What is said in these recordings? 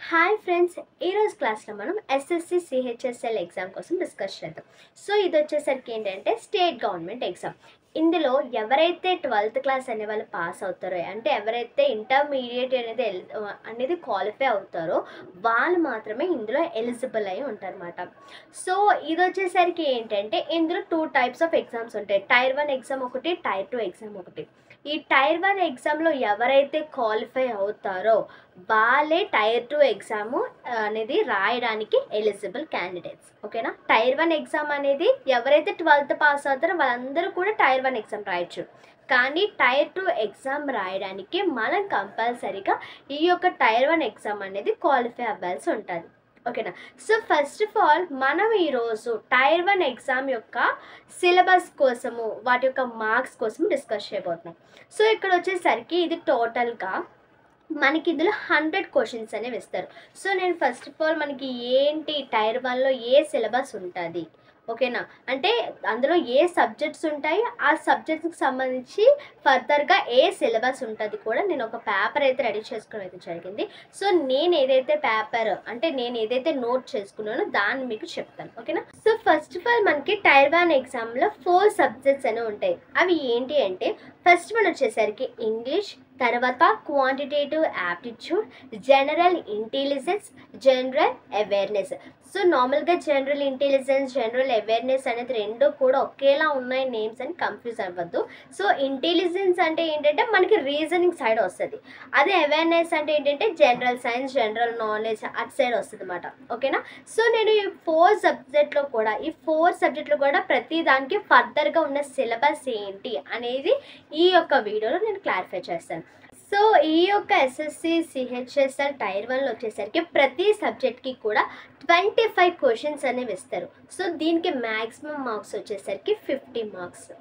Hi friends, ఈరోజు క్లాస్లో మనం ఎస్ఎస్సి సిహెచ్ఎస్ఎల్ ఎగ్జామ్ కోసం డిస్కస్ చేద్దాం. సో ఇది వచ్చేసరికి ఏంటంటే స్టేట్ గవర్నమెంట్ ఎగ్జామ్. ఇందులో ఎవరైతే 12th క్లాస్ అనే వాళ్ళు పాస్ అవుతారో, అంటే ఎవరైతే ఇంటర్మీడియట్ అనేది క్వాలిఫై అవుతారో వాళ్ళు మాత్రమే ఇందులో ఎలిజిబుల్ అయి ఉంటారన్నమాట. సో ఇది వచ్చేసరికి ఏంటంటే ఇందులో 2 టైప్స్ ఆఫ్ ఎగ్జామ్స్ ఉంటాయి. టైర్ 1 ఎగ్జామ్ ఒకటి, టైర్ 2 ఎగ్జామ్ ఒకటి. ఈ టైర్ 1 ఎగ్జామ్లో ఎవరైతే క్వాలిఫై అవుతారో వాళ్ళే టైర్ 2 ఎగ్జామ్ అనేది రాయడానికి ఎలిజిబుల్ క్యాండిడేట్స్. ఓకేనా? టైర్ 1 ఎగ్జామ్ అనేది ఎవరైతే 12th పాస్ అవుతారో వాళ్ళందరూ కూడా టైర్ 1 ఎగ్జామ్ రాయొచ్చు. కానీ టైర్ 2 ఎగ్జామ్ రాయడానికి మనం కంపల్సరీగా ఈ యొక్క టైర్ 1 ఎగ్జామ్ అనేది క్వాలిఫై అవ్వాల్సి ఉంటుంది. ఓకేనా? సో ఫస్ట్ ఆఫ్ ఆల్ మనం ఈరోజు టైర్ 1 ఎగ్జామ్ యొక్క సిలబస్ కోసము, వాటి యొక్క మార్క్స్ కోసం డిస్కస్ చేయబోతున్నాం. సో ఇక్కడ వచ్చేసరికి ఇది టోటల్గా మనకి ఇందులో 100 క్వశ్చన్స్ అనేవి ఇస్తారు. సో నేను ఫస్ట్ ఆఫ్ ఆల్ మనకి ఏంటి టైర్ 1లో ఏ సిలబస్ ఉంటుంది, ఓకేనా, అంటే అందులో ఏ సబ్జెక్ట్స్ ఉంటాయి, ఆ సబ్జెక్ట్స్కి సంబంధించి ఫర్దర్గా ఏ సిలబస్ ఉంటుంది కూడా నేను ఒక పేపర్ అయితే రెడీ చేసుకోవడం అయితే జరిగింది. సో నేను ఏదైతే నోట్ చేసుకున్నానో దాన్ని మీకు చెప్తాను. ఓకేనా? సో ఫస్ట్ ఆఫ్ ఆల్ మనకి టైర్ 1 ఎగ్జామ్లో 4 సబ్జెక్ట్స్ అనేవి ఉంటాయి. అవి ఏంటి అంటే ఫస్ట్ వన్ వచ్చేసరికి ఇంగ్లీష్, తర్వాత quantitative aptitude, general intelligence, general awareness. So నార్మల్గా జనరల్ ఇంటెలిజెన్స్, జనరల్ అవేర్నెస్ అనేది రెండు కూడా ఒకేలా ఉన్నాయి నేమ్స్ అని కన్ఫ్యూజ్ అవ్వద్దు. సో ఇంటెలిజెన్స్ అంటే ఏంటంటే మనకి రీజనింగ్ సైడ్ వస్తుంది, అదే అవేర్నెస్ అంటే ఏంటంటే జనరల్ సైన్స్, జనరల్ నాలెడ్జ్ అటు సైడ్ వస్తుంది అన్నమాట. ఓకేనా? సో నేను ఈ 4 సబ్జెక్ట్లో కూడా ప్రతి దానికి ఫర్దర్గా ఉన్న సిలబస్ ఏంటి అనేది ఈ యొక్క వీడియోలో నేను క్లారిఫై చేస్తాను. సో ఈ యొక్క ఎస్ఎస్సి సిహెచ్ఎస్ఎల్ టైర్ 1లో వచ్చేసరికి ప్రతి సబ్జెక్ట్కి కూడా 25 క్వశ్చన్స్ అనేవి ఇస్తారు. సో దీనికి మ్యాక్సిమం మార్క్స్ వచ్చేసరికి 50 మార్క్స్.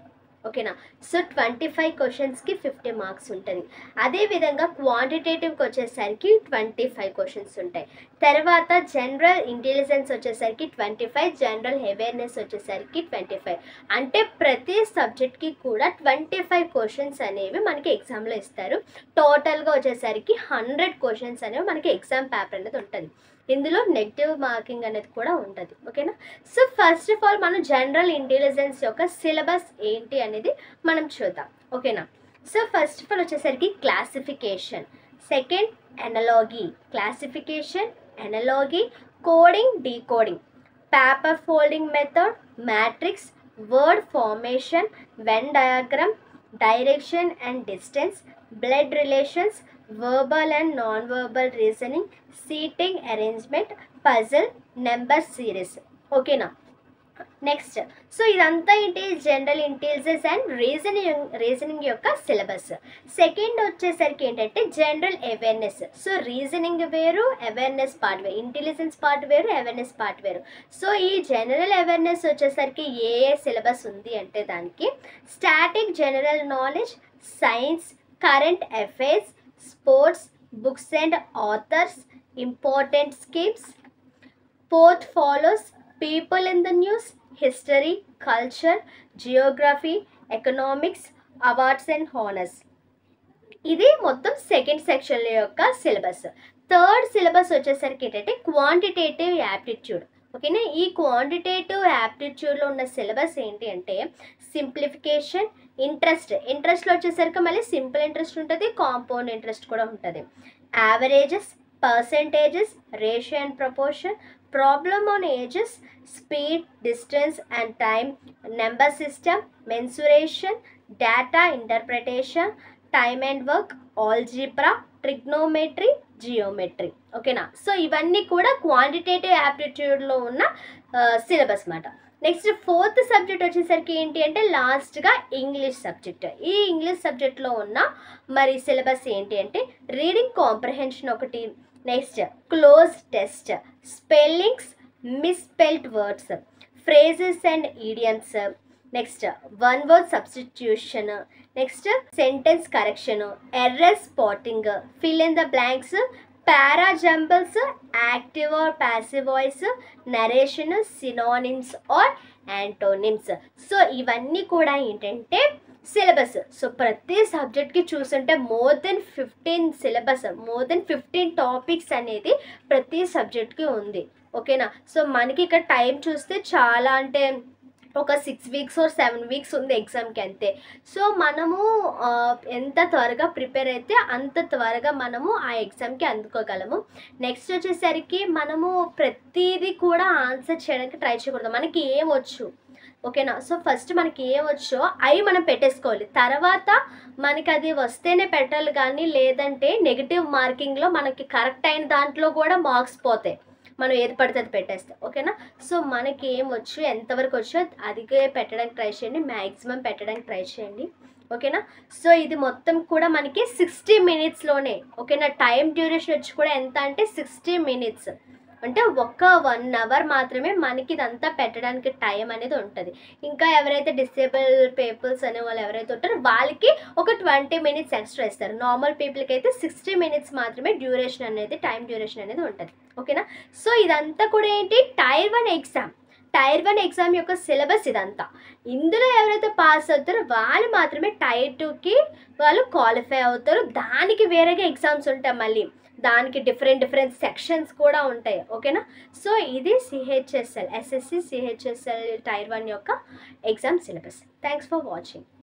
ఓకేనా? సో 25 క్వశ్చన్స్కి 50 మార్క్స్ ఉంటుంది. అదేవిధంగా క్వాంటిటేటివ్కి వచ్చేసరికి 25 క్వశ్చన్స్ ఉంటాయి. తర్వాత జనరల్ ఇంటెలిజెన్స్ వచ్చేసరికి 25, జనరల్ అవేర్నెస్ వచ్చేసరికి 25. అంటే ప్రతి సబ్జెక్ట్కి కూడా 25 క్వశ్చన్స్ అనేవి మనకి ఎగ్జామ్లో ఇస్తారు. టోటల్గా వచ్చేసరికి 100 క్వశ్చన్స్ అనేవి మనకి ఎగ్జామ్ పేపర్ అనేది ఉంటుంది. ఇందులో నెగిటివ్ మార్కింగ్ అనేది కూడా ఉంటుంది. ఓకేనా? సో ఫస్ట్ ఆఫ్ ఆల్ మనం జనరల్ ఇంటెలిజెన్స్ యొక్క సిలబస్ ఏంటి అనేది మనం చూద్దాం. ఓకేనా? సో ఫస్ట్ ఆఫ్ ఆల్ వచ్చేసరికి classification, second analogy, classification, analogy, coding, decoding, paper folding method, matrix, word formation, Venn diagram, direction and distance, blood relations, verbal and non-verbal reasoning, seating arrangement, puzzle, number series. ఓకేనా? Next, so ఇదంతా ఏంటి general intelligence and reasoning యొక్క syllabus. Second వచ్చేసరికి ఏంటంటే general awareness. So reasoning వేరు, awareness part వేరు, intelligence part వేరు, awareness part వేరు. సో ఈ జనరల్ అవేర్నెస్ వచ్చేసరికి ఏ సిలబస్ ఉంది అంటే దానికి static general knowledge, science, current affairs, sports, books and authors, important schemes, portfolios, people in the news, history, culture, Geography, economics, awards and honours. ఇది మొత్తం second section యొక్క syllabus. Third syllabus వచ్చేసరికి ఏంటంటే quantitative aptitude. ఓకేనా? ఈ quantitative యాప్టిట్యూడ్లో ఉన్న syllabus ఏంటి అంటే సింప్లిఫికేషన్, ఇంట్రెస్ట్లో వచ్చేసరికి మళ్ళీ సింపుల్ ఇంట్రెస్ట్ ఉంటుంది, కాంపౌండ్ ఇంట్రెస్ట్ కూడా ఉంటుంది, averages, percentages, ratio and proportion, problem on ages, speed, distance and time, number system, mensuration, data interpretation, time and work, algebra, trigonometry, geometry. ఓకేనా? సో ఇవన్నీ కూడా క్వాంటిటేటివ్ యాప్టిట్యూడ్లో ఉన్న సిలబస్ అన్నమాట. నెక్స్ట్ ఫోర్త్ సబ్జెక్ట్ వచ్చేసరికి ఏంటి అంటే లాస్ట్గా ఇంగ్లీష్ సబ్జెక్ట్. ఈ ఇంగ్లీష్ సబ్జెక్ట్లో ఉన్న మరి సిలబస్ ఏంటి అంటే రీడింగ్ కాంప్రహెన్షన్ ఒకటి, next cloze test, spellings, misspelled words, phrases and idioms, next one word substitution, next sentence correction, error spotting, fill in the blanks, para jumbles, active or passive voice, narration, synonyms or antonyms. So ఇవన్నీ కూడా ఏంటంటే syllabus. So ప్రతి సబ్జెక్ట్‌కి చూసుంటే more than 15 syllabus, more than 15 topics అనేది ప్రతి సబ్జెక్ట్‌కి ఉంది. ఓకేనా. సో మనకి ఇక్కడ టైం చూస్తే చాలా అంటే ఒక 6 వీక్స్ ఆర్ 7 వీక్స్ ఉంది ఎగ్జామ్కి అంతే. సో మనము ఎంత త్వరగా ప్రిపేర్ అయితే అంత త్వరగా మనము ఆ ఎగ్జామ్కి అందుకోగలము. నెక్స్ట్ వచ్చేసరికి మనము ప్రతిదీ కూడా ఆన్సర్ చేయడానికి ట్రై చేయకూడదు. మనకి ఏమొచ్చు, ఓకేనా. సో ఫస్ట్ మనకి ఏమొచ్చో అవి మనం పెట్టేసుకోవాలి. తర్వాత మనకి అది వస్తేనే పెట్టాలి, కానీ లేదంటే నెగిటివ్ మార్కింగ్లో మనకి కరెక్ట్ అయిన దాంట్లో కూడా మార్క్స్ పోతాయి మనం ఏది పడితే అది పెట్టేస్తే. ఓకేనా. సో మనకి ఏమొచ్చు, ఎంతవరకు వచ్చో అదిగే పెట్టడానికి ట్రై చేయండి, మ్యాక్సిమం పెట్టడానికి ట్రై చేయండి. ఓకేనా. సో ఇది మొత్తం కూడా మనకి 60 మినిట్స్లోనే. ఓకేనా. టైం డ్యూరేషన్ వచ్చి కూడా ఎంత అంటే 60 మినిట్స్, అంటే ఒక 1 అవర్ మాత్రమే మనకి ఇదంతా పెట్టడానికి టైం అనేది ఉంటుంది. ఇంకా ఎవరైతే డిసేబుల్ పీపుల్స్ అనే వాళ్ళు ఎవరైతే ఉంటారో వాళ్ళకి ఒక 20 మినిట్స్ ఎక్స్ట్రా ఇస్తారు. నార్మల్ పీపుల్కి అయితే 60 మినిట్స్ మాత్రమే డ్యూరేషన్ అనేది, టైం డ్యూరేషన్ అనేది ఉంటుంది. ఓకేనా. సో ఇదంతా కూడా ఏంటి, టైర్ 1 ఎగ్జామ్. టైర్ 1 ఎగ్జామ్ యొక్క సిలబస్ ఇదంతా. ఇందులో ఎవరైతే పాస్ అవుతారో వాళ్ళు మాత్రమే టైర్ 2కి వాళ్ళు క్వాలిఫై అవుతారు. దానికి వేరేగా ఎగ్జామ్స్ ఉంటాయి, మళ్ళీ దానికి డిఫరెంట్ సెక్షన్స్ కూడా ఉంటాయి. ఓకేనా. సో ఇది సిహెచ్ఎస్ఎల్, ఎస్ఎస్సి సిహెచ్ఎస్ఎల్ టైర్ 1 యొక్క exam syllabus. Thanks for watching.